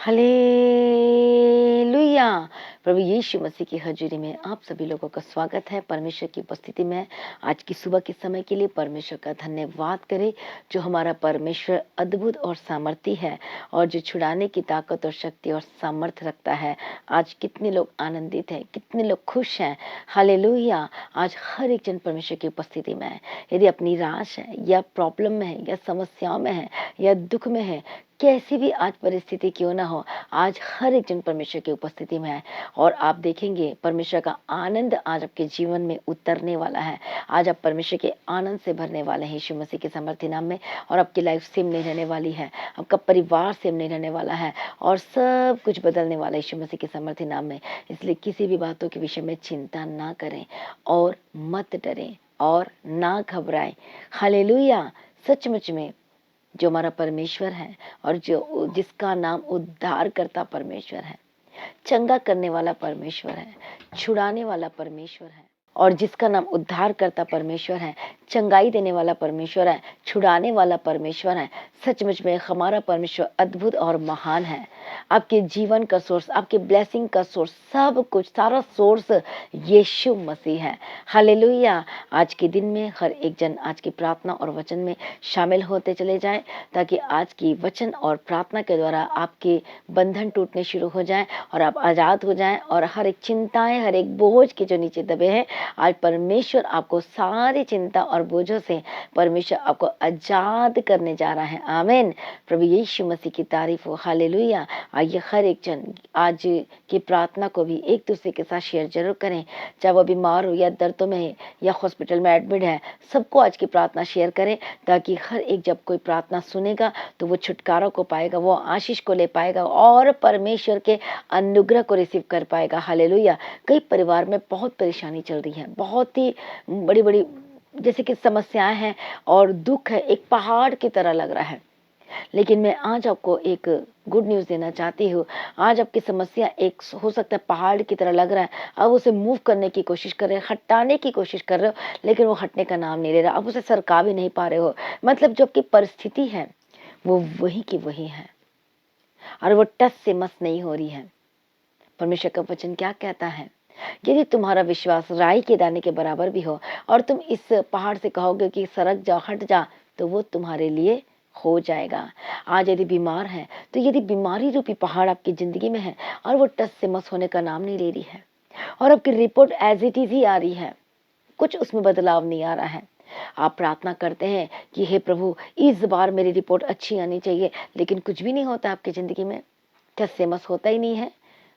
Hallelujah. प्रभु यीशु मसीह की हजूरी में आप सभी लोगों का स्वागत है। परमेश्वर की उपस्थिति में आज की सुबह के समय के लिए परमेश्वर का धन्यवाद करें, जो हमारा परमेश्वर अद्भुत और सामर्थी है और जो छुड़ाने की ताकत और शक्ति और सामर्थ रखता है। आज कितने लोग आनंदित हैं, कितने लोग खुश हैं। हालेलुया। आज हर एक जन परमेश्वर की उपस्थिति में है। यदि अपनी निराश है या प्रॉब्लम में है या समस्याओं में है या दुख में है, कैसी भी आज परिस्थिति क्यों ना हो, आज हर एक जन परमेश्वर की उपस्थिति में है और आप देखेंगे परमेश्वर का आनंद आज आपके जीवन में उतरने वाला है। आज आप परमेश्वर के आनंद से भरने वाले हैं यीशु मसीह के सामर्थ्य नाम में। और आपकी लाइफ सेम नहीं रहने वाली है, आपका परिवार सेम नहीं रहने वाला है और सब कुछ बदलने वाला है यीशु मसीह के सामर्थ्य नाम में। इसलिए किसी भी बातों के विषय में चिंता ना करें और मत डरें और ना घबराएं। हालेलुया। सचमुच में जो हमारा परमेश्वर है और जो जिसका नाम उद्धार करता परमेश्वर है, चंगा करने वाला परमेश्वर है, छुड़ाने वाला परमेश्वर है, और जिसका नाम उद्धार करता परमेश्वर है, चंगाई देने वाला परमेश्वर है, छुड़ाने वाला परमेश्वर है। सचमुच में हमारा परमेश्वर अद्भुत और महान है। आपके जीवन का सोर्स, आपके ब्लेसिंग का सोर्स, सब कुछ सारा सोर्स यीशु मसीह है। हालेलुया। आज के दिन में हर एक जन आज की प्रार्थना और वचन में शामिल होते चले जाएं, ताकि आज की वचन और प्रार्थना के द्वारा आपके बंधन टूटने शुरू हो जाएं और आप आजाद हो जाएं और हर एक चिंताएं, हर एक बोझ के जो नीचे दबे हैं, आज परमेश्वर आपको सारी चिंता और बोझों से परमेश्वर आपको आजाद करने जा रहा है। आमीन। प्रभु यीशु मसीह की तारीफ हो। हालेलुया। आइए हर एक जन आज की प्रार्थना को भी एक दूसरे के साथ शेयर जरूर करें, चाहे वो बीमार हो या दर्दों में है या हॉस्पिटल में एडमिट है। सबको आज की प्रार्थना शेयर करें, ताकि हर एक जब कोई प्रार्थना सुनेगा तो वो छुटकारा को पाएगा, वो आशीष को ले पाएगा और परमेश्वर के अनुग्रह को रिसीव कर पाएगा। हालेलुया। कई परिवार में बहुत परेशानी चल रही है, बहुत ही बड़ी बड़ी जैसे कि समस्याएं हैं और दुख है, एक पहाड़ की तरह लग रहा है। लेकिन मैं आज आपको एक गुड न्यूज़ देना चाहती हूँ। आज आपकी समस्या एक हो सकता है पहाड़ की तरह लग रहा है, अब उसे मूव करने की कोशिश कर रहे हो, हटाने की कोशिश कर रहे हो, लेकिन वो हटने का नाम नहीं ले रहा। अब उसे सरका भी नहीं पा रहे हो। मतलब जो आपकी परिस्थिति है वो वही की वही है और वो टस से मस नहीं हो रही है। परमेश्वर का वचन क्या कहता है? यदि तुम्हारा विश्वास राई के दाने के बराबर भी हो और तुम इस पहाड़ से कहोगे कि सरक जा, हट जा, तो वो तुम्हारे लिए हो जाएगा। आज यदि बीमार है तो यदि बीमारी रूपी पहाड़ आपकी जिंदगी में है और वो टस से मस होने का नाम नहीं ले रही है और आपकी रिपोर्ट एज इट इज ही आ रही है, कुछ उसमें बदलाव नहीं आ रहा है, आप प्रार्थना करते हैं कि हे प्रभु इस बार मेरी रिपोर्ट अच्छी आनी चाहिए, लेकिन कुछ भी नहीं होता आपकी जिंदगी में, टस से मस होता ही नहीं है।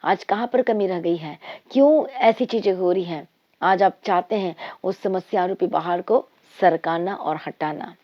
आज कहाँ पर कमी रह गई है? क्यों ऐसी चीजें हो रही हैं? आज आप चाहते हैं उस समस्या रूपी पहाड़ को सरकाना और हटाना।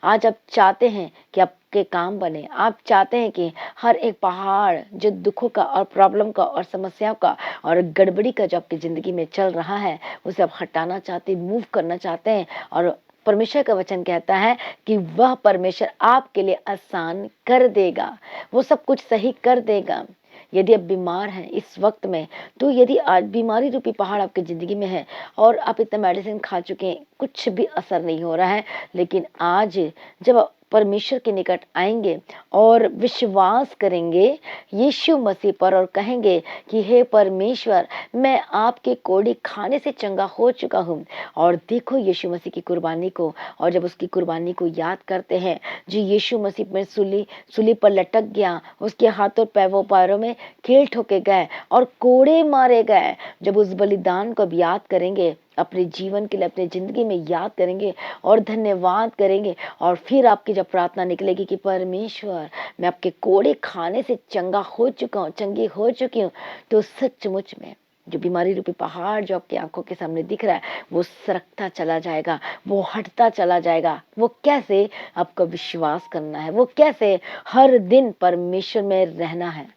आज आप चाहते हैं कि आपके काम बने। आप चाहते हैं कि हर एक पहाड़ जो दुखों का और प्रॉब्लम का और समस्याओं का और गड़बड़ी का जो आपकी जिंदगी में चल रहा है, उसे आप हटाना चाहते हैं, मूव करना चाहते हैं। और परमेश्वर का वचन कहता है कि वह परमेश्वर आपके लिए आसान कर देगा, वो सब कुछ सही कर देगा। यदि आप बीमार हैं इस वक्त में, तो यदि आज बीमारी रूपी पहाड़ आपकी जिंदगी में है और आप इतना मेडिसिन खा चुके हैं, कुछ भी असर नहीं हो रहा है, लेकिन आज जब आप परमेश्वर के निकट आएंगे और विश्वास करेंगे यीशु मसीह पर और कहेंगे कि हे परमेश्वर, मैं आपके कोड़ी खाने से चंगा हो चुका हूँ, और देखो यीशु मसीह की कुर्बानी को, और जब उसकी कुर्बानी को याद करते हैं, जो यीशु मसीह में सूली पर लटक गया, उसके हाथों पैरों में कील ठोके गए और कोड़े मारे गए, जब उस बलिदान को याद करेंगे, अपने जीवन के लिए अपनी जिंदगी में याद करेंगे और धन्यवाद करेंगे, और फिर आपकी जब प्रार्थना निकलेगी कि परमेश्वर, मैं आपके कोड़े खाने से चंगा हो चुका हूँ, चंगी हो चुकी हूँ, तो सचमुच में जो बीमारी रूपी पहाड़ जो आपकी आंखों के सामने दिख रहा है, वो सरकता चला जाएगा, वो हटता चला जाएगा। वो कैसे? आपको विश्वास करना है। वो कैसे? हर दिन परमेश्वर में रहना है,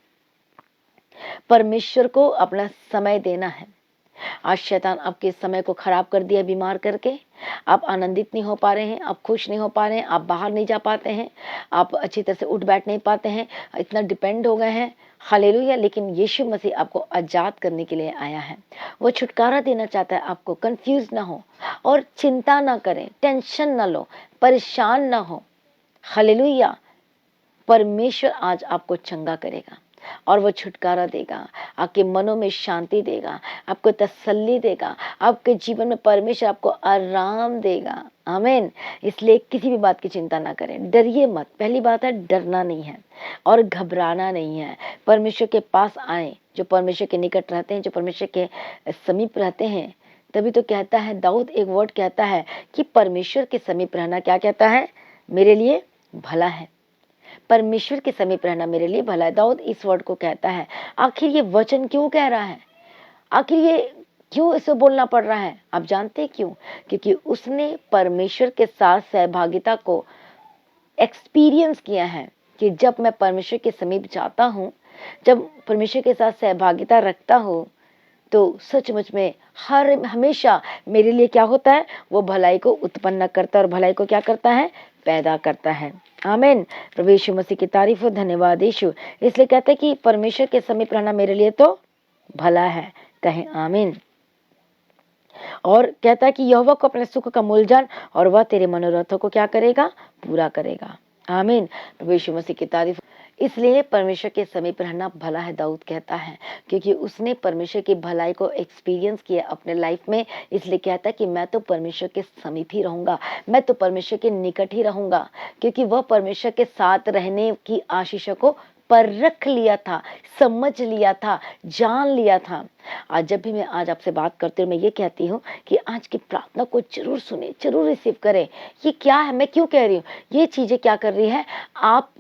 परमेश्वर को अपना समय देना है। आज शैतान आपके समय को खराब कर दिया बीमार करके, आप आनंदित नहीं हो पा रहे हैं, आप खुश नहीं हो पा रहे हैं, आप बाहर नहीं जा पाते हैं, आप अच्छी तरह से उठ बैठ नहीं पाते हैं, इतना डिपेंड हो गए हैं। हालेलुया। लेकिन यीशु मसीह आपको आजाद करने के लिए आया है, वो छुटकारा देना चाहता है आपको। कंफ्यूज ना हो और चिंता ना करें, टेंशन ना लो, परेशान ना हो। हालेलुया। परमेश्वर आज आपको चंगा करेगा। और वो छुटकारा देगा, आपके मनों में शांति देगा, आपको तसल्ली देगा, आपके जीवन में परमेश्वर आपको आराम देगा। आमीन। इसलिए किसी भी बात की चिंता ना करें, डरिए मत। पहली बात है डरना नहीं है और घबराना नहीं है। परमेश्वर के पास आए, जो परमेश्वर के निकट रहते हैं, जो परमेश्वर के समीप रहते हैं। तभी तो कहता है दाऊद, एक वर्ड कहता है कि परमेश्वर के समीप रहना, क्या कहता है, मेरे लिए भला है। परमेश्वर के समीप रहना मेरे लिए भला है। दाऊद इस वर्ड को कहता है। आखिर ये वचन क्यों कह रहा है, आखिर ये क्यों इसे बोलना पड़ रहा है? आप जानते हैं क्यों? क्योंकि उसने परमेश्वर के साथ सहभागिता को एक्सपीरियंस किया है कि जब मैं परमेश्वर के समीप जाता हूँ, जब परमेश्वर के साथ सहभागिता रखता हूँ, तो सचमुच में हमेशा मेरे लिए क्या होता है, वो भलाई को उत्पन्न करता है और भलाई को क्या करता है, पैदा करता है। आमीन। प्रभु यीशु मसीह की तारीफ हो, धन्यवाद यीशु। इसलिए कहते हैं कि परमेश्वर के समीप रहना मेरे लिए तो भला है। कहें आमीन। और कहता है कि यहोवा को अपने सुख का मूल जान और वह तेरे मनोरथों को क्या करेगा, पूरा करेगा। आमीन। प्रभु यीशु मसीह की तारीफ। इसलिए परमेश्वर के समीप रहना भला है, दाऊद कहता है, क्योंकि उसने परमेश्वर की भलाई को एक्सपीरियंस किया अपने लाइफ में। इसलिए कहता है कि मैं तो परमेश्वर के समीप ही रहूंगा, मैं तो परमेश्वर के निकट ही रहूंगा, क्योंकि वह परमेश्वर के साथ रहने की आशीषों को परख लिया था, समझ लिया था, जान लिया था। आज जब भी मैं आज आपसे बात करती हूँ, मैं ये कहती हूँ कि आज की प्रार्थना को जरूर सुने, जरूर रिसीव करें। ये क्या है, मैं क्यों कह रही हूँ, ये चीजें क्या कर रही है, आप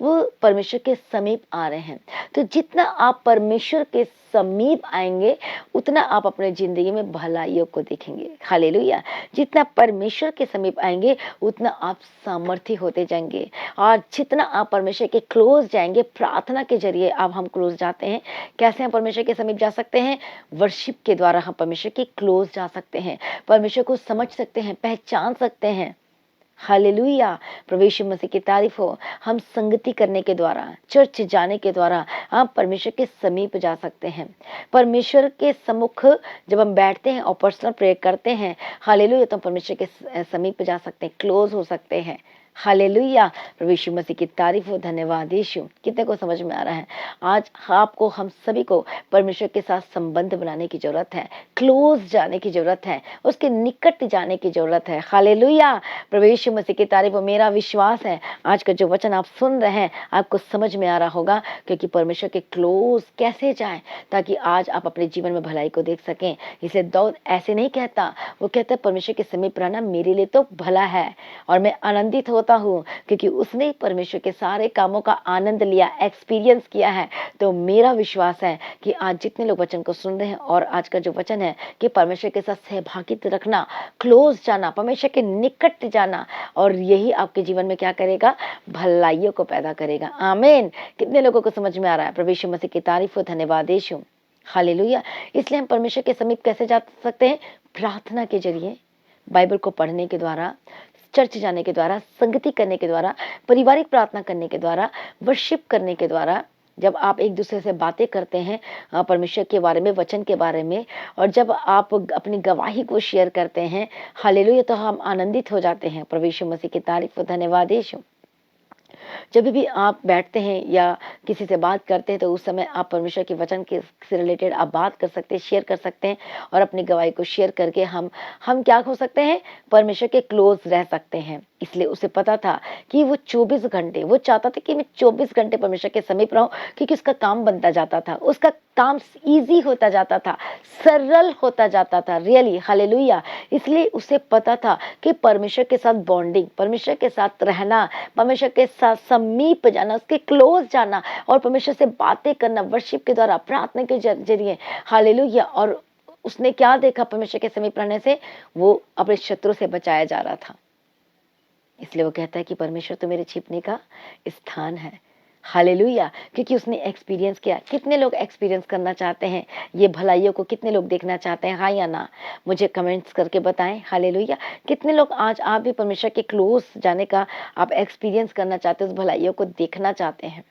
परमेश्वर के समीप आ रहे हैं। तो जितना आप परमेश्वर के समीप आएंगे, उतना आप अपने जिंदगी में भलाइयों को देखेंगे। हालेलुया। जितना परमेश्वर के समीप आएंगे, उतना आप सामर्थ्य होते जाएंगे। और जितना आप परमेश्वर के क्लोज जाएंगे, प्रार्थना के जरिए अब हम क्लोज जाते हैं। कैसे हम परमेश्वर के समीप जा सकते हैं? वर्शिप के द्वारा हम परमेश्वर के क्लोज जा सकते हैं, परमेश्वर को समझ सकते हैं, पहचान सकते हैं। हालेलुया। प्रभु यीशु मसीह की तारीफ हो। हम संगति करने के द्वारा, चर्च जाने के द्वारा हम परमेश्वर के समीप जा सकते हैं। परमेश्वर के सम्मुख जब हम बैठते हैं और पर्सनल प्रेयर करते हैं, हालेलुया, तो हम परमेश्वर के समीप जा सकते हैं, क्लोज हो सकते हैं। हालेलुया। प्रभु यीशु मसीह की तारीफ हो, धन्यवाद यीशु। कितने को समझ में आ रहा है? आज आपको, हम सभी को परमेश्वर के साथ संबंध बनाने की जरूरत है, क्लोज जाने की जरूरत है, उसके निकट जाने की जरूरत है। हालेलुया। प्रभु यीशु मसीह की तारीफ हो। मेरा विश्वास है आज का जो वचन आप सुन रहे हैं आपको समझ में आ रहा होगा, क्योंकि परमेश्वर के क्लोज कैसे जाएं ताकि आज आप अपने जीवन में भलाई को देख सकें। इसलिए दाऊद ऐसे नहीं कहता, वो कहता है परमेश्वर के समीप रहना मेरे लिए तो भला है और मैं आनंदित होता हूँ, क्योंकि उसने परमेश्वर के सारे कामों का आनंद लिया, एक्सपीरियंस किया है। तो मेरा विश्वास है कि आज जितने लोग वचन को सुन रहे हैं, और आज का जो वचन है कि परमेश्वर के साथ सहभागिता रखना, क्लोज जाना, परमेश्वर के निकट जाना, और यही आपके जीवन में क्या करेगा, भलाइयों को पैदा करेगा। आमीन। कितने लोगों को समझ में आ रहा है? प्रभु यीशु मसीह की तारीफ हो, धन्यवाद यीशु। हालेलुया। इसलिए हम परमेश्वर के समीप कैसे जा सकते हैं? प्रार्थना के जरिए, बाइबल को पढ़ने के द्वारा, चर्च जाने के द्वारा, संगति करने के द्वारा, पारिवारिक प्रार्थना करने के द्वारा, वर्शिप करने के द्वारा। जब आप एक दूसरे से बातें करते हैं परमेश्वर के बारे में, वचन के बारे में, और जब आप अपनी गवाही को शेयर करते हैं, हालेलुया, तो हम आनंदित हो जाते हैं। प्रभु यीशु मसीह की तारीफ, धन्यवाद यीशु। जब भी आप बैठते हैं या किसी से बात करते हैं, तो उस समय आप परमेश्वर के वचन के से रिलेटेड आप बात कर सकते हैं, शेयर कर सकते हैं, और अपनी गवाही को शेयर करके हम क्या हो सकते हैं, परमेश्वर के क्लोज रह सकते हैं। इसलिए उसे पता था कि वो 24 घंटे, वो चाहता था कि मैं 24 घंटे परमेश्वर के समीप रहूं, क्योंकि उसका काम बनता जाता था, उसका काम इजी होता जाता था, सरल होता जाता था। Really hallelujah. इसलिए उसे पता था कि परमेश्वर के साथ बॉन्डिंग, परमेश्वर के साथ रहना, परमेश्वर के साथ समीप जाना, उसके क्लोज जाना, और परमेश्वर से बातें करना वर्शिप के द्वारा, प्रार्थना के जरिए। हालेलुया। और उसने क्या देखा? परमेश्वर के समीप रहने से वो अपने शत्रु से बचाया जा रहा था। इसलिए वो कहता है कि परमेश्वर तो मेरे छिपने का स्थान है। हालेलुया। क्योंकि उसने एक्सपीरियंस किया। कितने लोग एक्सपीरियंस करना चाहते हैं ये भलाइयों को? कितने लोग देखना चाहते हैं? हाँ या ना? मुझे कमेंट्स करके बताएं। हालेलुया। कितने लोग आज आप भी परमेश्वर के क्लोज जाने का आप एक्सपीरियंस करना चाहते हैं, उस भलाइयों को देखना चाहते हैं?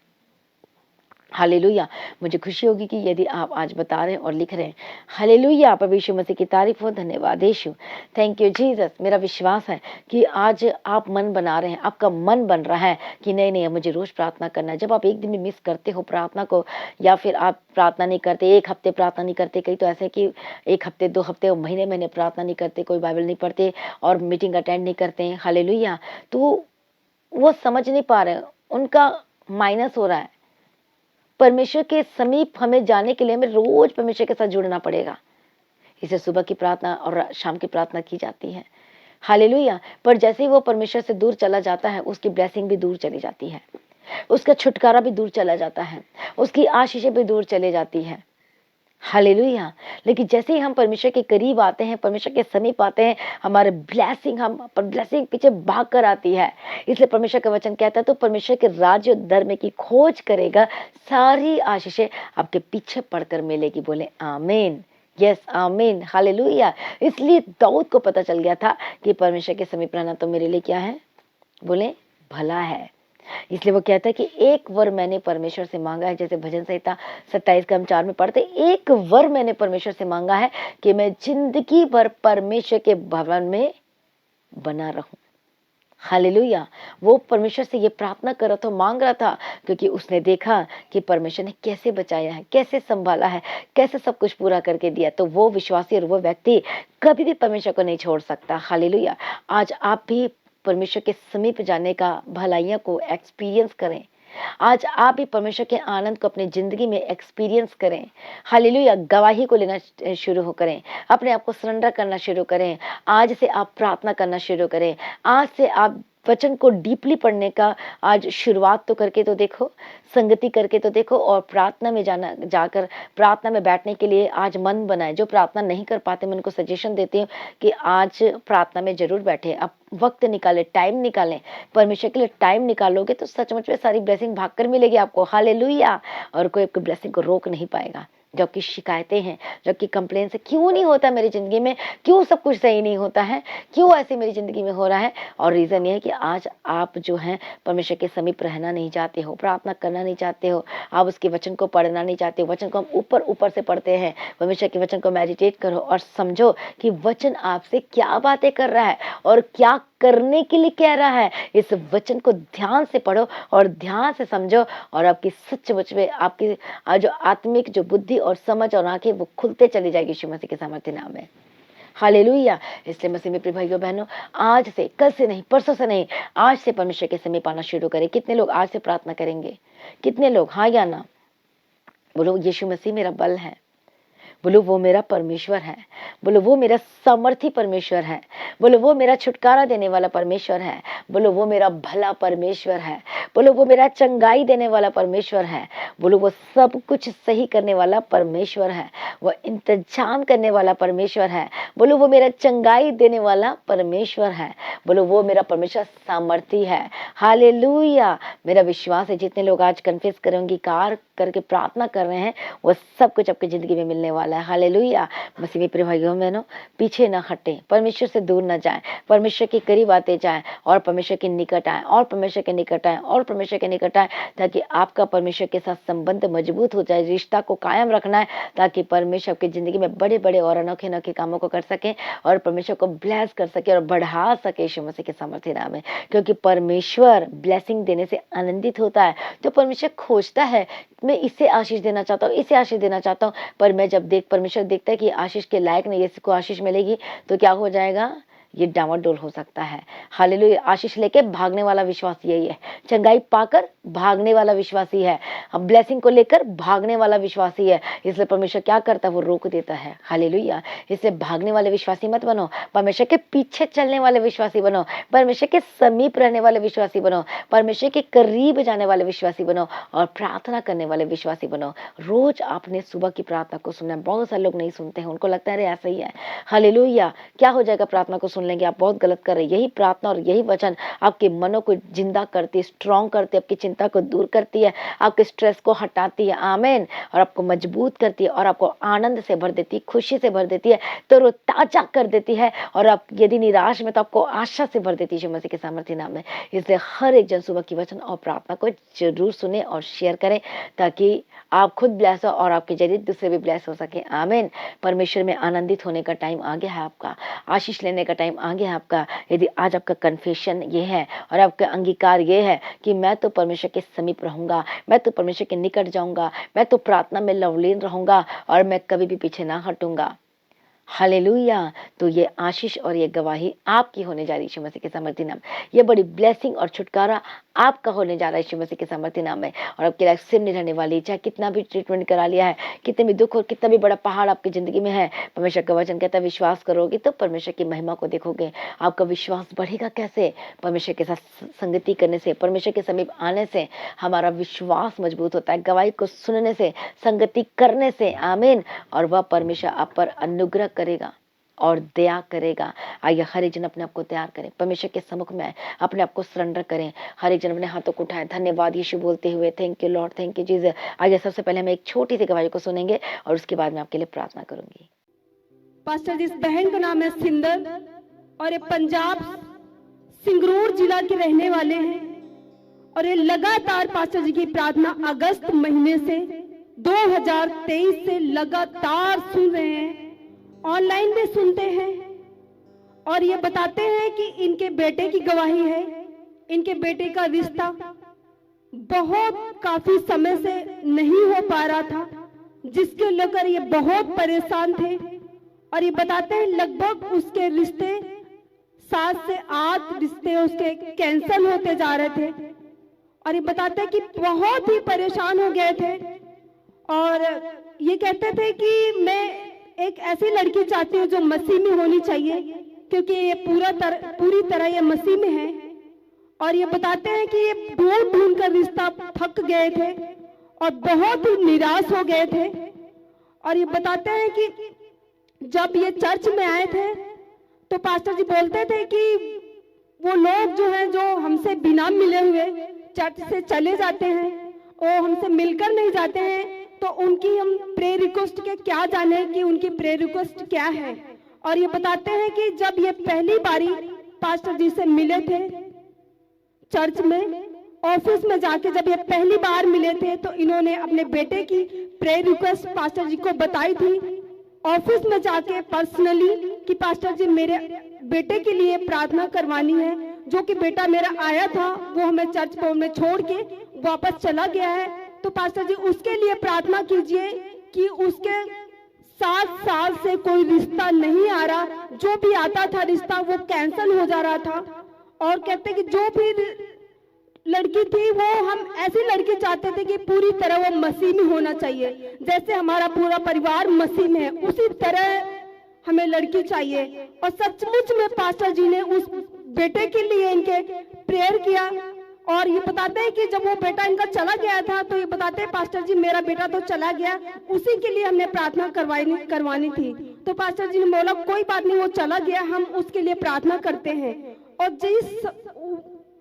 हालेलुया। मुझे खुशी होगी कि यदि आप आज बता रहे हैं और लिख रहे हैं। हालेलुया। प्रभु यीशु मसीह की तारीफ हो। धन्यवाद यीशु। Thank you Jesus. मेरा विश्वास है कि आज आप मन बना रहे हैं, आपका मन बन रहा है कि नहीं नहीं मुझे रोज प्रार्थना करना है। जब आप एक दिन में मिस करते हो प्रार्थना को, या फिर आप प्रार्थना नहीं करते, एक हफ्ते प्रार्थना नहीं करते, कई तो ऐसे है कि एक हफ्ते, 2 हफ्ते, महीने महीने प्रार्थना नहीं करते, कोई बाइबल नहीं पढ़ते और मीटिंग अटेंड नहीं करते हैं। हालेलुया। तो वो समझ नहीं पा रहे हैं, उनका माइनस हो रहा है। परमेश्वर के समीप हमें जाने के लिए हमें रोज परमेश्वर के साथ जुड़ना पड़ेगा। इसे सुबह की प्रार्थना और शाम की प्रार्थना की जाती है। हालेलुया। पर जैसे ही वो परमेश्वर से दूर चला जाता है, उसकी ब्लेसिंग भी दूर चली जाती है, उसका छुटकारा भी दूर चला जाता है, उसकी आशीषें भी दूर चली जाती है। हालेलुया। लेकिन जैसे ही हम परमेश्वर के करीब आते हैं, परमेश्वर के समीप आते हैं, हमारे ब्लेसिंग हम ब्लेसिंग पीछे भाग कर आती है। इसलिए परमेश्वर का वचन कहता है तो परमेश्वर के राज्य और धर्म की खोज करेगा, सारी आशीषें आपके पीछे पड़कर मिलेगी। बोले आमीन। यस आमीन। हालेलुया। इसलिए दाऊद को पता चल गया था कि परमेश्वर के समीप रहना तो मेरे लिए क्या है, बोले भला है। इसलिए वो कहता है कि एक वर मैंने परमेश्वर से मांगा है, जैसे भजन संहिता 27 का हम 4 में पढ़ते, एक वर मैंने परमेश्वर से मांगा है कि मैं जिंदगी भर परमेश्वर के भवन में बना रहूं। हालेलुया। वो परमेश्वर से ये प्रार्थना कर रहा था, मांग रहा था, क्योंकि उसने देखा कि परमेश्वर ने कैसे बचाया है, कैसे संभाला है, कैसे सब कुछ पूरा करके दिया। तो वो विश्वासी और वो व्यक्ति कभी भी परमेश्वर को नहीं छोड़ सकता। हालेलुया। आज आप भी परमेश्वर के समीप जाने का, भलाइयों को एक्सपीरियंस करें। आज आप भी परमेश्वर के आनंद को अपनी जिंदगी में एक्सपीरियंस करें। हालेलुया। गवाही को लेना शुरू करें, अपने आप को सरेंडर करना शुरू करें। आज से आप प्रार्थना करना शुरू करें। आज से आप वचन को डीपली पढ़ने का आज शुरुआत तो करके तो देखो, संगति करके तो देखो, और प्रार्थना में जाकर प्रार्थना में बैठने के लिए आज मन बनाए। जो प्रार्थना नहीं कर पाते, मैं उनको सजेशन देती हूँ कि आज प्रार्थना में जरूर बैठे, अब वक्त निकाले, टाइम निकालें। परमेश्वर के लिए टाइम निकालोगे तो सचमुच में सारी ब्लेसिंग भागकर मिलेगी आपको। हालेलुया। और कोई आपकी ब्लेसिंग को रोक नहीं पाएगा। जो आपकी शिकायतें हैं, जो आपकी कंप्लेंट्स है, क्यों नहीं होता मेरी जिंदगी में, क्यों सब कुछ सही नहीं होता है, क्यों ऐसे मेरी जिंदगी में हो रहा है, और रीजन ये है कि आज आप जो है परमेश्वर के समीप रहना नहीं चाहते हो, प्रार्थना करना नहीं चाहते हो, आप उसके वचन को पढ़ना नहीं चाहते हो। वचन को हम ऊपर ऊपर से पढ़ते हैं। परमेश्वर के वचन को मेडिटेट करो और समझो कि वचन आपसे क्या बातें कर रहा है और क्या करने के लिए कह रहा है। इस वचन को ध्यान से पढ़ो और ध्यान से समझो, और आपकी सचमुच में आपकी जो आत्मिक जो बुद्धि और समझ और आंखें वो खुलते चली जाएगी यीशु मसीह के सामर्थ्य नाम में। हालेलुया। इसलिए मसीह में प्रिय भाइयों बहनों, आज से, कल से नहीं, परसों से नहीं, आज से परमेश्वर के समीप आना शुरू करें। कितने लोग आज से प्रार्थना करेंगे? कितने लोग हाँ या ना बोलो? यीशु मसीह मेरा बल है, बोलो वो मेरा परमेश्वर है, बोलो वो मेरा सामर्थी परमेश्वर है, बोलो वो मेरा छुटकारा देने वाला परमेश्वर है, बोलो वो मेरा भला परमेश्वर है, बोलो वो मेरा चंगाई देने वाला परमेश्वर है, बोलो वो सब कुछ सही करने वाला परमेश्वर है, वो इंतजाम करने वाला परमेश्वर है, बोलो वो मेरा चंगाई देने वाला परमेश्वर है, बोलो वो मेरा परमेश्वर सामर्थी है। हालेलुया। मेरा विश्वास है जितने लोग आज कन्फेस करेंगे, कार करके प्रार्थना कर रहे हैं, वो सब कुछ आपकी जिंदगी में मिलने वाला है। हालेलुया। मसीह में प्रिय भाइयों बहनों, पीछे ना हटें, परमेश्वर से दूर ना जाएं, परमेश्वर के करीब आते जाएं और परमेश्वर के निकट आएं और परमेश्वर के निकट आएं और परमेश्वर के निकट आएं, ताकि आपका परमेश्वर के साथ संबंध मजबूत हो जाए। रिश्ता को कायम रखना है ताकि परमेश्वर आपकी जिंदगी में बड़े बड़े और अनोखे अनोखे कामों को कर सके और परमेश्वर को ब्लेस कर सके और बढ़ा सके यीशु मसीह के सामर्थ्य नाम में। क्योंकि परमेश्वर ब्लेसिंग देने से आनंदित होता है। तो परमेश्वर खोजता है, मैं इसे आशीष देना चाहता हूँ, इसे आशीष देना चाहता हूँ, पर मैं जब परमेश्वर देखता है कि आशीष के लायक नहीं, इसको आशीष मिलेगी, तो क्या हो जाएगा? ये डामाडोल हो सकता है। हालेलुया। आशीष लेके भागने वाला विश्वास यही है, चंगाई पाकर भागने वाला विश्वासी है, ब्लेसिंग को लेकर भागने वाला विश्वासी है। इसलिए परमेश्वर क्या करता है? वो रोक देता है। हालेलुया। इसलिए भागने वाले विश्वासी मत बनो, परमेश्वर के पीछे चलने वाले विश्वासी बनो, परमेश्वर के समीप रहने वाले विश्वासी बनो, परमेश्वर के करीब जाने वाले विश्वासी बनो और प्रार्थना करने वाले विश्वासी बनो। रोज आपने सुबह की प्रार्थना को सुनना है। बहुत सारे लोग नहीं सुनते हैं, उनको लगता है अरे ऐसा ही है। हालेलुया। क्या हो जाएगा प्रार्थना को सुन लेंगे? आप बहुत गलत कर रहे हैं। यही प्रार्थना और यही वचन आपके मनों को जिंदा करते, स्ट्रॉन्ग करते, आपकी चिंता चिंता को दूर करती है, आपके स्ट्रेस को हटाती है, आमीन, और आपको मजबूत करती है और आपको आनंद से भर देती है, खुशी से भर देती है, तरोताजा कर देती है, और आप यदि निराश में तो आपको आशा से भर देती है यीशु मसीह के सामर्थ्य नाम में। इसलिए हर एक जन सुबह की वचन और प्रार्थना को जरूर सुने और शेयर करें, ताकि आप खुद ब्लेस हो और आपके जरिए दूसरे भी ब्लेस हो सके, आमीन। परमेश्वर में आनंदित होने का टाइम आ गया है आपका, आशीष लेने का टाइम आ गया है आपका। यदि आज आपका कन्फेशन ये है और आपका अंगीकार ये है कि मैं तो परमेश्वर के समीप रहूंगा, मैं तो परमेश्वर के निकट जाऊंगा, मैं तो प्रार्थना में लवलीन रहूंगा और मैं कभी भी पीछे ना हटूंगा, हालेलुया, तो ये आशीष और ये गवाही आपकी होने जा रही है यीशु मसीह के सामर्थ्य नाम। ये बड़ी ब्लेसिंग और छुटकारा आपका होने जा रहा है यीशु मसीह के सामर्थ्य नाम में। और आपकी लाइफ सिम नहीं रहने वाली, चाहे कितना भी ट्रीटमेंट करा लिया है, कितने भी दुख और कितना भी बड़ा पहाड़ आपकी जिंदगी में है, परमेश्वर का वचन कहता है विश्वास करोगे तो परमेश्वर की महिमा को देखोगे। आपका विश्वास बढ़ेगा कैसे? परमेश्वर के साथ संगति करने से, परमेश्वर के समीप आने से हमारा विश्वास मजबूत होता है, गवाही को सुनने से, संगति करने से, आमीन। और वह परमेश्वर आप पर अनुग्रह करेगा और दया करेगा। आइए हर एक जन अपने आप को तैयार करें, परमेश्वर के सम्मुख में अपने आप को सरेंडर करें। हर एक जन अपने हाथों को उठाएं, धन्यवाद यीशु बोलते हुए, thank you Lord, thank you Jesus. आइए सबसे पहले हम एक छोटी सी गवाही को सुनेंगे और उसके बाद मैं आपके लिए प्रार्थना करूंगी। पास्टर जी, इस बहन का नाम है सिंदर और ये पंजाब सिंगरूर जिला के रहने वाले हैं और ये लगातार पास्टर जी की प्रार्थना अगस्त महीने से 2023 से लगातार सुन रहे हैं, ऑनलाइन भी सुनते हैं और ये बताते हैं कि इनके बेटे की गवाही है। इनके बेटे का रिश्ता बहुत काफी समय से नहीं हो पा रहा था, जिसके लेकर ये बहुत परेशान थे और ये बताते हैं लगभग उसके रिश्ते 7 से 8 रिश्ते उसके कैंसिल होते जा रहे थे और ये बताते हैं कि बहुत ही परेशान हो गए थे और ये कहते थे कि मैं एक ऐसी लड़की चाहती हूँ जो मसीह में होनी चाहिए, क्योंकि ये पूरी तरह ये मसीह में है। और ये बताते हैं कि ये ढूंढ ढूंढ कर रिश्ता थक गए थे और बहुत ही निराश हो गए थे। और ये बताते हैं कि जब ये चर्च में आए थे तो पास्टर जी बोलते थे कि वो लोग जो हैं जो हमसे बिना मिले हुए चर्च से चले जाते हैं, वो हमसे मिलकर नहीं जाते हैं, तो उनकी हम प्रेयर रिक्वेस्ट के क्या जाने कि उनकी प्रेयर रिक्वेस्ट क्या है। और ये बताते हैं कि जब ये पहली बारी पास्टर जी से मिले थे चर्च में, ऑफिस में जाके जब ये पहली बार मिले थे तो इन्होंने अपने बेटे की प्रेयर रिक्वेस्ट पास्टर जी को बताई थी ऑफिस में जाके पर्सनली कि पास्टर जी मेरे बेटे के लिए प्रार्थना करवानी है, जो कि बेटा मेरा आया था वो हमें चर्च भवन में छोड़ के वापस चला गया है, तो पास्टर जी उसके लिए प्रार्थना कीजिए कि उसके 7 साल से कोई रिश्ता नहीं आ रहा, जो भी आता था रिश्ता वो कैंसिल हो जा रहा था। और कहते कि जो भी लड़की थी वो हम ऐसी लड़की चाहते थे कि पूरी तरह वो मसीह में होना चाहिए, जैसे हमारा पूरा परिवार मसीह में है उसी तरह हमें लड़की चाहिए। और सचमुच में पास्टर जी ने उस बेटे के लिए इनके प्रेयर किया और ये बताते हैं कि जब वो बेटा इनका चला गया था तो ये बताते हैं पास्टर जी मेरा बेटा तो चला गया, उसी के लिए हमने प्रार्थना करवानी थी। तो पास्टर जी ने बोला कोई बात नहीं, वो चला गया, हम उसके लिए प्रार्थना करते हैं। और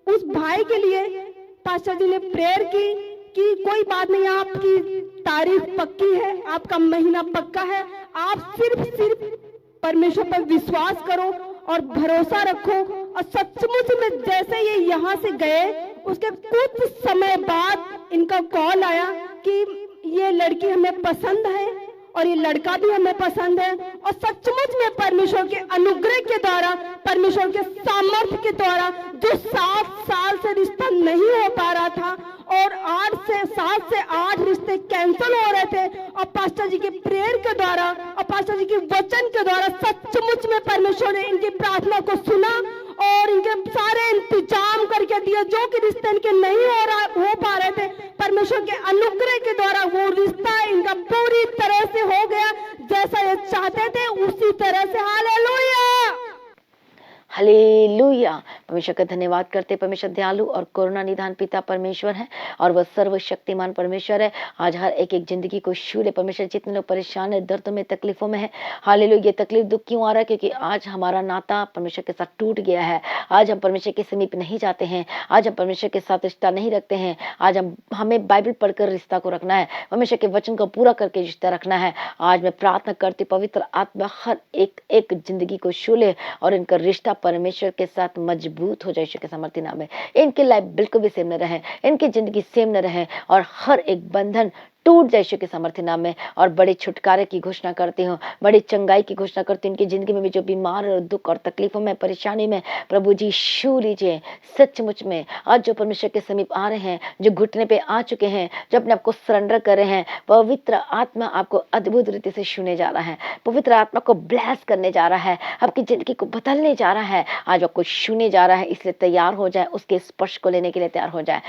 उस भाई के लिए पास्टर जी ने प्रेयर की कि कोई बात नहीं, आपकी तारीख पक्की है, आपका महीना पक्का है, आप सिर्फ परमेश्वर पर विश्वास करो और भरोसा रखो। और सचमुच में जैसे ये यहाँ से गए उसके कुछ समय बाद इनका कॉल आया कि ये लड़की हमें पसंद है और ये लड़का भी हमें पसंद है। और सचमुच में परमेश्वर के अनुग्रह के द्वारा, परमेश्वर के सामर्थ्य के द्वारा जो 7 साल से रिश्ता नहीं हो पा रहा था और 7 से 8 रिश्ते कैंसिल हो रहे थे, और पास्टर जी के प्रेयर के द्वारा और पास्टर जी के वचन के द्वारा सचमुच में परमेश्वर ने इनकी प्रार्थना को सुना और इनके सारे इंतजाम करके दिया, जो कि रिश्ते इनके नहीं हो पा रहे थे। परमेश्वर के अनुग्रह के द्वारा वो रिश्ता इनका पूरी तरह से हो गया, जैसा ये चाहते थे उसी तरह से। Hallelujah, hallelujah. परमेश्वर का धन्यवाद करते। परमेश्वर दयालु और करुणा निधान पिता परमेश्वर है और वह सर्वशक्तिमान परमेश्वर है। आज हर एक एक जिंदगी को छू ले परमेश्वर। जितने लोग परेशान है, दर्दों में, तकलीफों में है, हालेलुया। ये तकलीफ दुख क्यों आ रहा है? क्योंकि आज हमारा नाता परमेश्वर के साथ टूट गया है। आज हम परमेश्वर के समीप नहीं जाते हैं। आज हम परमेश्वर के साथ रिश्ता नहीं रखते हैं। आज हमें बाइबल पढ़कर रिश्ता को रखना है, परमेश्वर के वचन को पूरा करके रिश्ता रखना है। आज मैं प्रार्थना करती पवित्र आत्मा हर एक एक जिंदगी को छू ले और इनका रिश्ता परमेश्वर के साथ मजबूत हो जाए यीशु के सामर्थ्य नाम में। इनकी लाइफ बिल्कुल भी सेम न रहे, इनकी जिंदगी सेम न रहे और हर एक बंधन टूट जाए यीशु के सामर्थ्य नाम में। और बड़े छुटकारे की घोषणा करती हूँ, बड़ी चंगाई की घोषणा करती हूँ। इनकी जिंदगी में भी जो बीमार और दुख और तकलीफों में, परेशानी में, प्रभु जी छू लीजिए सचमुच में। आज जो परमेश्वर के समीप आ रहे हैं, जो घुटने पे आ चुके हैं, जो अपने आप को सरेंडर कर रहे हैं, पवित्र आत्मा आपको अद्भुत रीति से छूने जा रहा है। पवित्र आत्मा को ब्लेस करने जा रहा है, आपकी जिंदगी को बदलने जा रहा है। आज आपको छूने जा रहा है, इसलिए तैयार हो जाए, उसके स्पर्श को लेने के लिए तैयार हो जाए।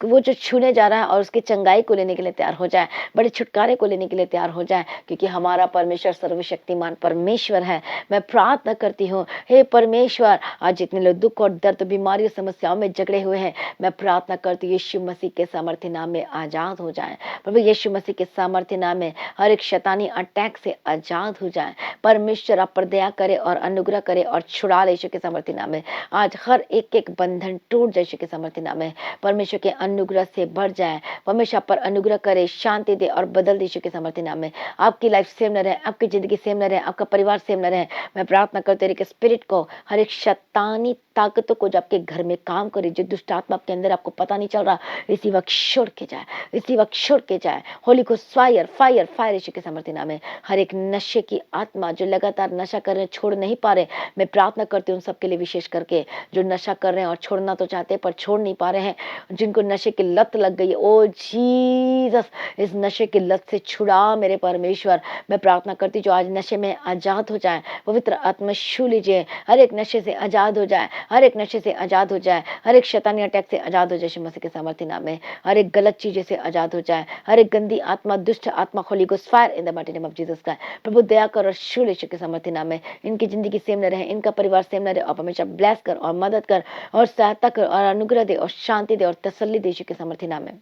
वो जो छूने जा रहा है और उसकी चंगाई को लेने के लिए तैयार हो जाए, बड़े छुटकारे को लेने के लिए तैयार हो जाए, क्योंकि हमारा परमेश्वर सर्वशक्तिमान परमेश्वर है। मैं प्रार्थना करती हूँ, हे परमेश्वर, आज जितने लोग दुख और दर्द, बीमारी, समस्याओं में जकड़े हुए हैं, मैं प्रार्थना करती हूँ यीशु मसीह के सामर्थ्य नाम में आजाद हो जाए। प्रभु यीशु मसीह के सामर्थ्य नाम में हर एक शैतानी अटैक से आजाद हो जाए। परमेश्वर आप पर दया करे और अनुग्रह करे और छुड़ा ले यीशु के सामर्थ्य नाम में। आज हर एक एक बंधन टूट जाए यीशु के सामर्थ्य नाम में। परमेश्वर के अनुग्रह से बढ़ जाए, परमेश्वर पर अनुग्रह करे, शांति दे और बदल दे यीशु के सामर्थ्य नाम में। आपकी लाइफ सेम न रहे, आपकी जिंदगी सेम न रहे, आपका परिवार सेम न रहे। मैं प्रार्थना करते रही कि स्पिरिट को, हर एक शैतानी ताकतों को जो आपके घर में काम करे, जो दुष्ट आत्मा आपके अंदर आपको पता नहीं चल रहा, इसी वक्त छोड़ के जाए, इसी वक्त छोड़ के जाए। होली को फायर फायर फायर यीशु के सामर्थ्य नाम में। हर एक नशे की आत्मा जो लगातार नशा कर रहे हैं, छोड़ नहीं पा रहे, मैं प्रार्थना करती हूँ उन सबके लिए, विशेष करके जो नशा कर रहे हैं और छोड़ना तो चाहते हैं पर छोड़ नहीं पा रहे हैं, जिनको नशे की लत लग गई है। ओ जीसस, इस नशे की लत से छुड़ा मेरे परमेश्वर। मैं प्रार्थना करती जो आज नशे में आजाद हो जाए, पवित्र आत्मा छू लीजिए, हर एक नशे से आजाद हो जाए, हर एक नशे से आजाद हो जाए, हर एक शैतानी अटैक से आजाद हो जाए यीशु मसीह के सामर्थ्य नाम में। हर एक गलत चीजें से आजाद हो जाए, हर एक गंदी आत्मा, दुष्ट आत्मा, Holi ghost fire in the mighty name of Jesus का। प्रभु दया कर और छू ले यीशु के सामर्थ्य नाम में। इनकी जिंदगी सेम न रहे, इनका परिवार सेम न रहे, और हमेशा ब्लेस कर और मदद कर और सहायता कर और अनुग्रह दे और शांति दे और तसल्ली दे यीशु के सामर्थ्य नाम में।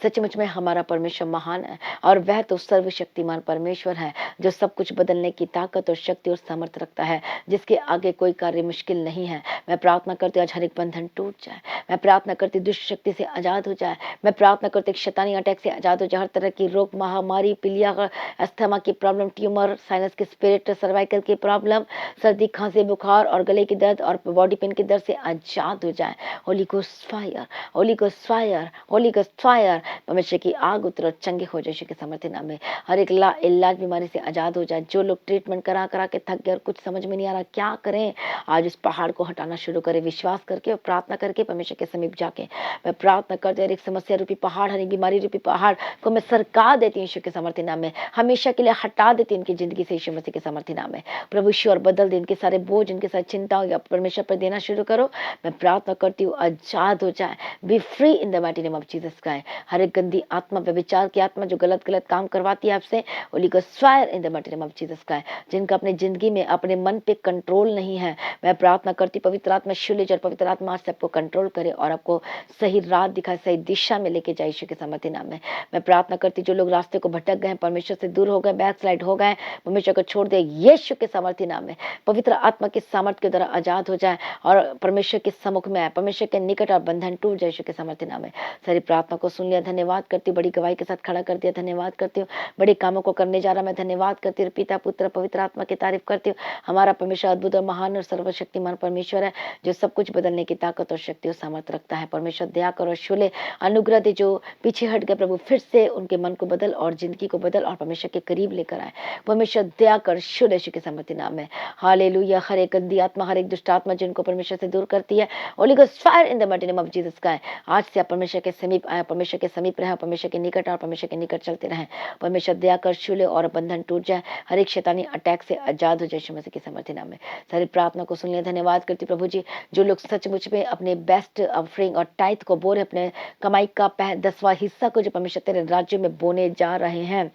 सचमुच में हमारा परमेश्वर महान है और वह तो सर्वशक्तिमान परमेश्वर है, जो सब कुछ बदलने की ताकत और शक्ति और सामर्थ्य रखता है, जिसके आगे कोई कार्य मुश्किल नहीं है। मैं प्रार्थना करती हूँ आज हर एक बंधन टूट जाए, मैं प्रार्थना करती दुष्ट शक्ति से आजाद हो जाए, मैं प्रार्थना करती शैतानी अटैक से आजाद हो जाए, हर तरह की रोग, महामारी, पीलिया, अस्थमा की प्रॉब्लम, ट्यूमर, साइनस की स्पिरिट, सर्वाइकल की प्रॉब्लम, सर्दी, खांसी, बुखार और गले की दर्द और बॉडी पेन की दर्द से आजाद हो जाए। Holi ghost fire, Holi ghost fire, Holi ghost fire. परमेश्वर की आग उतर चंगे हो जाए यीशु के सामर्थ्य नाम में। हर एक इलाज बीमारी से आजाद हो जाए। जो लोग ट्रीटमेंट करा करा के थक गए और कुछ समझ में नहीं आ रहा क्या करें, आज इस पहाड़ को हटाना शुरू करें, विश्वास करके और प्रार्थना करके परमेश्वर के समीप जाके। मैं प्रार्थना करते हर एक समस्या रूपी पहाड़, हर एक बीमारी रूपी पहाड़ को मैं सरका देती हूँ यीशु के सामर्थ्य नाम में, हमेशा के लिए हटा देती हूँ इनकी जिंदगी से यीशु मसीह के सामर्थ्य नाम में। प्रभु ईश्वर बदल दे, इनके सारे बोझ, इनके सारे चिंता परमेश्वर पर देना शुरू करो। मैं प्रार्थना करती हूँ आजाद हो जाए, B free in the mighty name of Jesus का। हर एक गंदी आत्मा, व्यभिचार की आत्मा जो गलत गलत काम करवाती है आपसे, Holi ghost fire in the mighty name of Jesus का। जिनका अपने जिंदगी में अपने मन पे कंट्रोल नहीं है, मैं प्रार्थना करती पवित्र आत्मा शुलिज और पवित्र आत्मा से आपको कंट्रोल करे और आपको सही राह दिखाए, सही दिशा में लेके जाए यीशु के सामर्थ्य नाम में। मैं प्रार्थना करती जो लोग रास्ते को भटक गए, परमेश्वर से दूर हो गए, बैकस्लाइड हो गए, परमेश्वर को छोड़ दे यीशु के सामर्थ्य नाम में। पवित्र आत्मा के सामर्थ्य के द्वारा आजाद हो जाए और परमेश्वर के सम्मुख में आए, परमेश्वर के निकट और बंधन टूट जाए यीशु के सामर्थ्य नाम में। सारी प्रार्थना को सुन लिया, धन्यवाद करती हूँ, बड़ी गवाही के साथ खड़ा कर दिया, धन्यवाद करती हूँ। बड़े कामों को करने जा रहा मैं धन्यवाद करती हूँ। पिता, पुत्र, पवित्र आत्मा की तारीफ करती हूँ। हमारा परमेश्वर अद्भुत और महान और सर्वशक्तिमान परमेश्वर है, जो सब कुछ बदलने की ताकत और शक्ति और सामर्थ्य रखता है। परमेश्वर दया कर और शुले अनुग्रह दे, जो पीछे हट गए प्रभु फिर से उनके मन को बदल और जिंदगी को बदल और परमेश्वर के करीब लेकर आए। परमेश्वर दया कर शुले यीशु के सामर्थ्य नाम में। हालेलुया। हर एक गंदी आत्मा, हर एक दुष्ट आत्मा जिनको परमेश्वर से दूर करती है, Holi ghost fire in the mighty name of Jesus का। आज से आप परमेश्वर के समीप आए, परमेश्वर के समीप रहे, परमेश्वर के निकट और परमेश्वर के निकट चलते रहें। परमेश्वर दया कर छूले और बंधन टूट जाए, हर एक शैतानी अटैक से आजाद हो जाए यीशु मसीह के सामर्थ्य नाम में। सारी प्रार्थना को सुन लिया, धन्यवाद करती प्रभु जी। जो लोग सचमुच में अपने बेस्ट ऑफरिंग और टाइथ को बो रहे, अपने कमाई का 10वां हिस्सा को जो परमेश्वर तेरे राज्य में बोने जा रहे हैं,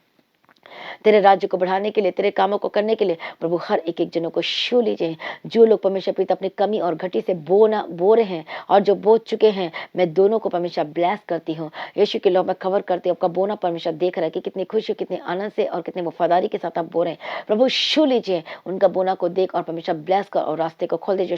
तेरे राज्य को बढ़ाने के लिए, तेरे कामों को करने के लिए प्रभु हर एक एक जनों को छू लीजिए। जो लोग परमेश्वर पिता अपनी कमी और घटी से बो रहे हैं और जो बो चुके हैं, मैं दोनों को परमेश्वर ब्लेस करती हूँ। यीशु के लोग मैं कवर करती हूँ। आपका बोना परमेश्वर देख रहा है कि कितनी खुशी, कितने आनंद से और कितनी वफादारी के साथ आप बो रहे हैं। प्रभु छू लीजिए उनका बोना को देख और परमेश्वर ब्लेस कर और रास्ते को खोल दे।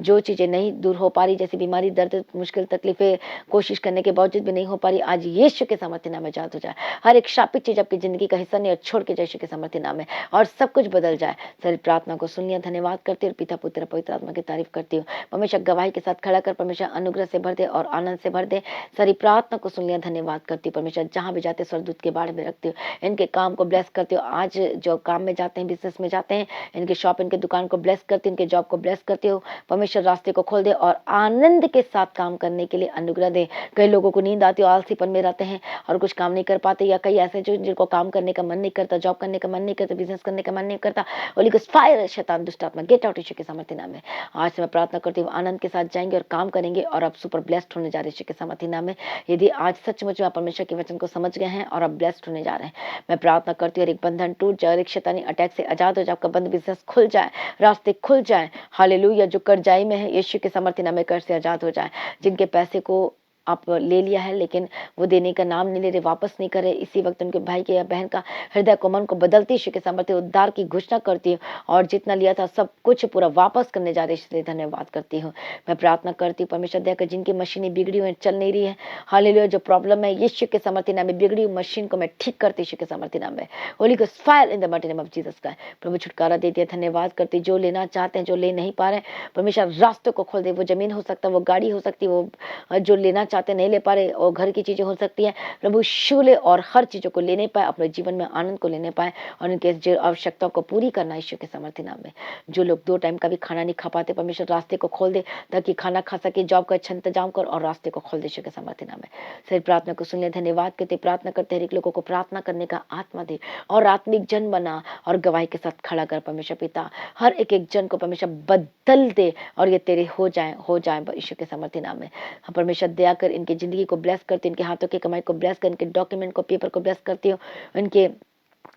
जो चीजें नहीं दूर हो पा रही, जैसे बीमारी, दर्द, मुश्किल, तकलीफें, कोशिश करने के बावजूद भी नहीं हो पा रही, आज यीशु के सामर्थ्य नाम में जात हो जाए। हर एक शापित चीज आपकी जिंदगी का हिस्सा नहीं और छोड़ के यीशु के सामर्थ्य नाम में, और सब कुछ बदल जाए। सारी प्रार्थना को सुन लिया, धन्यवाद करती हूँ। पिता, पुत्र, पवित्र आत्मा की तारीफ करती हूँ। परमेश्वर गवाही के साथ खड़ा कर परमेश्वर अनुग्रह से भर दे और आनंद से भर दे। सारी प्रार्थना को सुन लिया, धन्यवाद करती हूँ। परमेश्वर जहां भी जाते स्वर्गदूत के बाढ़ में रखती हूँ। इनके काम को ब्लेस करती हूँ। आज जो काम में जाते हैं, बिजनेस में जाते हैं, इनके शॉप, इनके दुकान को ब्लेस करती हूँ। इनके जॉब को ब्लेस करती हूँ। परमेश्वर रास्ते को खोल दे और आनंद के साथ काम करने के लिए अनुग्रह दे। कई लोगों को नींद आती है, आलसीपन में रहते हैं और कुछ काम नहीं कर पाते, या कई ऐसे जो जिनको काम करने का मन नहीं करता, जॉब करने का मन नहीं करता, बिजनेस करने का मन नहीं करता। होली गॉस्ट फायर, शैतान, दुष्ट आत्मा, गेट आउट यीशु के सामर्थ्य नाम में। आज से मैं प्रार्थना करती हूँ, आनंद के साथ जाएंगे और काम करेंगे और अब सुपर ब्लेस्ड होने जा रहे हैं यीशु के सामर्थ्य नाम में। यदि आज सचमुच में आप परमेश्वर के वचन को समझ गए हैं और अब ब्लेस्ड होने जा रहे हैं, मैं प्रार्थना करती हूँ, एक बंधन टूट जाए, एक शैतानी अटैक से आजाद हो जाए, आपका बंद बिजनेस खुल जाए, रास्ते खुल जाए। हालेलुया। जो कर्जाई में है, यीशु के सामर्थ्य नाम में कर से आजाद हो जाए। जिनके पैसे को आप ले लिया है लेकिन वो देने का नाम नहीं ले रहे, वापस नहीं करे, इसी वक्त उनके भाई के या बहन का हृदय को, मन को बदलती यीशु के सामर्थ्य उद्धार की घोषणा करती हूँ और जितना लिया था सब कुछ पूरा वापस करने जा रही, इसलिए धन्यवाद करती हूँ। मैं प्रार्थना करती हूँ परमेश्वर दया कर, जिनकी मशीनें बिगड़ी हुई चल नहीं रही है, हालेलुया, जो प्रॉब्लम है यीशु के सामर्थ्य नाम में, बिगड़ी हुई मशीन को मैं ठीक करती यीशु के सामर्थ्य नाम में। Holy ghost fire in the mighty name of Jesus Christ. प्रभु छुटकारा देती है, धन्यवाद करती, जो लेना चाहते हैं, जो ले नहीं पा रहे, परमेश्वर रास्तों को खोल दे। वो जमीन हो सकता है, वो गाड़ी हो सकती है, वो जो लेना चाहते नहीं ले पा रहे, और घर की चीजें हो सकती है, प्रभु शूले और हर चीजों को लेने पाए, अपने जीवन में आनंद को लेने पाए और उनके जो आवश्यकताओं को पूरी करना यीशु के सामर्थ्य नाम में। जो लोग 2 टाइम का भी खाना नहीं खा पाते, परमेश्वर रास्ते को खोल दे ताकि खाना खा सके, जॉब का अच्छा इंतजाम कर और रास्ते को खोल दे यीशु के सामर्थ्य नाम में। सही प्रार्थना को सुन ले, धन्यवाद करते, प्रार्थना करते हर एक लोगों को प्रार्थना करने का आत्मा दे और आत्मिक जन बना और गवाही के साथ खड़ा कर परमेश्वर पिता। हर एक एक जन को परमेश्वर बदल दे और ये तेरे हो जाए यीशु के सामर्थ्य नाम में। परमेश्वर दया कर, इनकी जिंदगी को ब्लेस करती हूँ, इनके हाथों की कमाई को ब्लेस कर, इनके डॉक्यूमेंट को, पेपर को ब्लेस करती हूँ,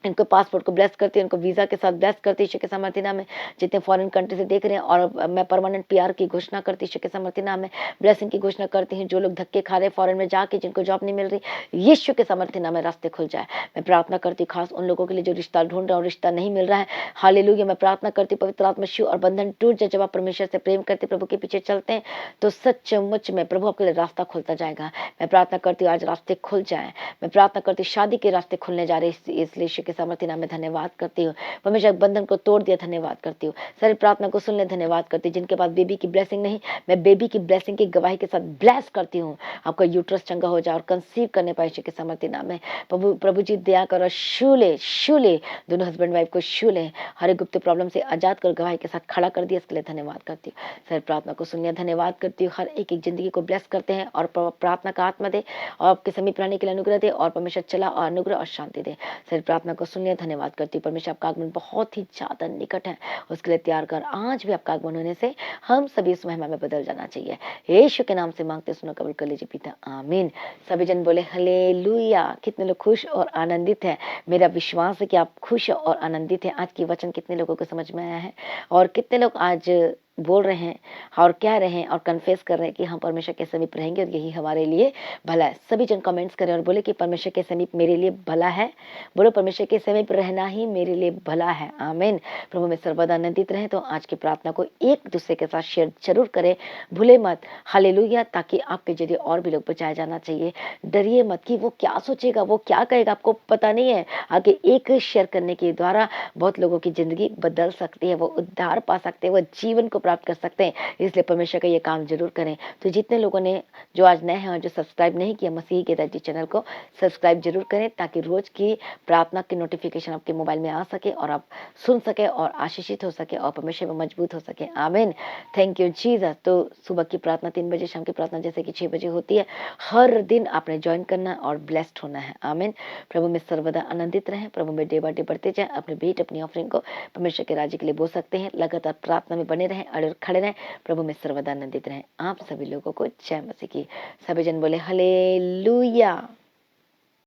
इनको पासपोर्ट को ब्लेस करती हूँ, इनको वीजा के साथ ब्लेस करती यीशु के सामर्थ्य नाम में। जितने फॉरेन कंट्री से देख रहे हैं, और मैं परमानेंट पीआर की घोषणा करती यीशु के सामर्थ्य नाम में, ब्लेसिंग की घोषणा करती हूँ। जो लोग धक्के खा रहे फॉरेन में जाके, जिनको जॉब नहीं मिल रही, यीशु के सामर्थ्य नाम में रास्ते खुल जाए। मैं प्रार्थना करती हूँ खास उन लोगों के लिए जो रिश्ता ढूंढ रहे और रिश्ता नहीं मिल रहा है, हालेलुया। मैं प्रार्थना करती हूँ पवित्र आत्मा शिव और बंधन टूट जाए। जब आप परमेश्वर से प्रेम करते, प्रभु के पीछे चलते हैं, तो सचमुच में प्रभु आपके लिए रास्ता खुलता जाएगा। मैं प्रार्थना करती हूँ आज रास्ते खुल जाए। मैं प्रार्थना करती हूँ शादी के रास्ते खुलने जा रहे, इसलिए यीशु के सामर्थ्य नाम में धन्यवाद करती हूँ। परमेश्वर बंधन को तोड़ दिया, धन्यवाद करती हूँ। सारी प्रार्थना को सुन ले, धन्यवाद करती हूँ। जिनके पास बेबी की ब्लेसिंग नहीं, मैं बेबी की ब्लेसिंग की गवाही के साथ ब्लेस करती हूँ। आपका यूट्रस चंगा हो जाए और कंसीव करने पाए यीशु के सामर्थ्य नाम में। प्रभु जी दया करो, शूले दोनों हस्बैंड वाइफ को शूले, हर एक गुप्त प्रॉब्लम से आजाद कर गवाही के साथ खड़ा कर दिया, इसके लिए धन्यवाद करती हूँ। सारी प्रार्थना को सुन लिया, धन्यवाद करती हूँ। हर एक एक जिंदगी को ब्लेस करते हैं और प्रार्थना का आत्मा दे और आपके समीप रहने के लिए अनुग्रह दे और परमेश्वर चला और अनुग्रह और शांति दे। सारी प्रार्थना को सुन लिया, धन्यवाद करती हूँ। परमेश्वर आपका आगमन बहुत ही ज्यादा निकट है, उसके लिए तैयार कर। आज भी आपका आगमन होने से हम सभी इस महिमा में बदल जाना चाहिए। यीशु के नाम से मांगते, सुनो, कबूल कर लीजिए पिता, आमीन। सभी जन बोले हालेलुया। कितने लोग खुश और आनंदित हैं? मेरा विश्वास है कि आप खुश और आनंदित हैं। आज की वचन कितने लोगों को समझ में आया है और कितने लोग आज बोल रहे हैं और कह रहे हैं और कन्फेस कर रहे हैं कि हम परमेश्वर के समीप रहेंगे और यही हमारे लिए भला है। सभी जन कमेंट्स करें और बोले कि परमेश्वर के समीप मेरे लिए भला है। बोलो, परमेश्वर के समीप रहना ही मेरे लिए भला है। आमीन। प्रभु में सर्वदा आनंदित रहें। तो आज की प्रार्थना को एक दूसरे के साथ शेयर जरूर करें, भूले मत। हालेलुया। ताकि आपके जरिए और भी लोग बचाए जाना चाहिए। डरिए मत कि वो क्या सोचेगा, वो क्या कहेगा, आपको पता नहीं है। आगे एक शेयर करने के द्वारा बहुत लोगों की जिंदगी बदल सकती है, वो उद्धार पा सकते हैं, वो जीवन को प्राप्त कर सकते हैं। इसलिए परमेश्वर का ये काम जरूर करें। तो जितने लोगों ने जो आज नए हैं और जो सब्सक्राइब नहीं किया मसीही के दादी चैनल को, सब्सक्राइब जरूर करें ताकि रोज की प्रार्थना की नोटिफिकेशन आपके मोबाइल में आ सके और आप सुन सके और आशीषित हो सके और परमेश्वर में मजबूत हो सके। आमीन। Thank you Jesus. तो सुबह की प्रार्थना 3 बजे, शाम की प्रार्थना जैसे कि 6 बजे होती है। हर दिन आपने ज्वाइन करना और ब्लेस्ड होना है। आमीन। प्रभु में सर्वदा आनंदित रहें। प्रभु में डे बाय डे बढ़ते जाए। अपने भेंट, अपनी ऑफरिंग को परमेश्वर के राज्य के लिए बो सकते हैं। लगातार प्रार्थना में बने रहें और खड़े रहें। प्रभु में सर्वदा आनंदित रहें। आप सभी लोगों को जय मसीह की। सभी जन बोले हालेलुया।